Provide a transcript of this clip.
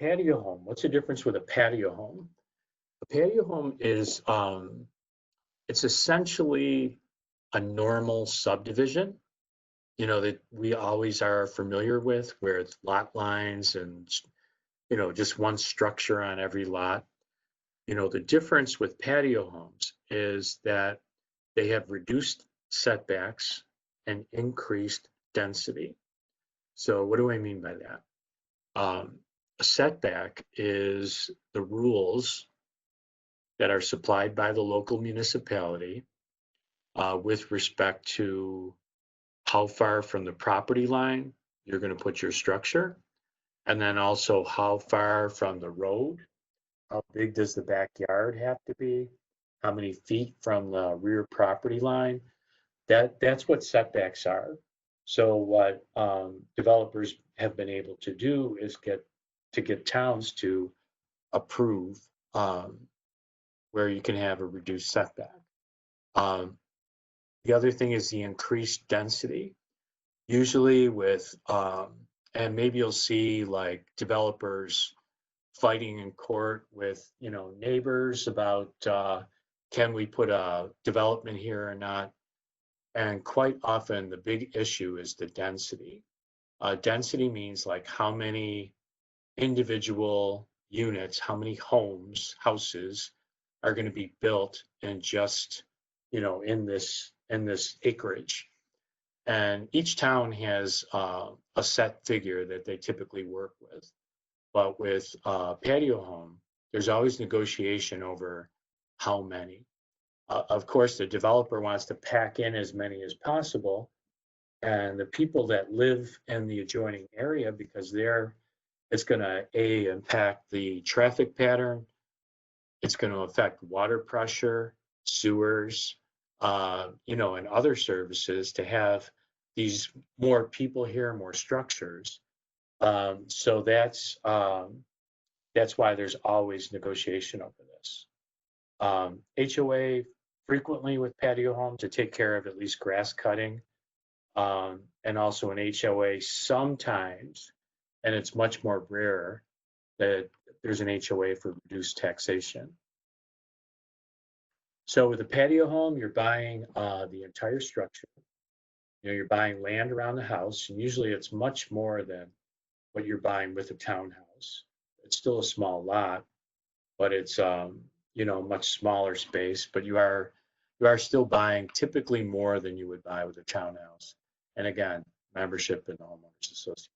patio home. What's the difference with a patio home? A patio home is it's essentially a normal subdivision, that we always are familiar with, where it's lot lines and just one structure on every lot. The difference with patio homes is that they have reduced setbacks and increased density. So what do I mean by that? A setback is the rules that are supplied by the local municipality with respect to how far from the property line you're going to put your structure, and then also how far from the road, how big does the backyard have to be, how many feet from the rear property line. That's what setbacks are. So what developers have been able to do is get towns to approve where you can have a reduced setback. The other thing is the increased density. Usually with, and maybe you'll see like developers fighting in court with, neighbors about can we put a development here or not? And quite often the big issue is the density. Density means like how many individual units, how many houses are going to be built in just, in this acreage. And each town has a set figure that they typically work with. But with patio home, there's always negotiation over how many. Of course, the developer wants to pack in as many as possible. And the people that live in the adjoining area, because it's going to impact the traffic pattern. It's going to affect water pressure, sewers, and other services to have these more people here, more structures. So that's why there's always negotiation over this. HOA frequently with patio homes to take care of at least grass cutting, and also an HOA sometimes, and it's much more rare that there's an HOA for reduced taxation. So with a patio home, you're buying the entire structure. You're buying land around the house, and usually it's much more than what you're buying with a townhouse. It's still a small lot, but it's much smaller space. But you are still buying typically more than you would buy with a townhouse. And again, membership in the homeowners association.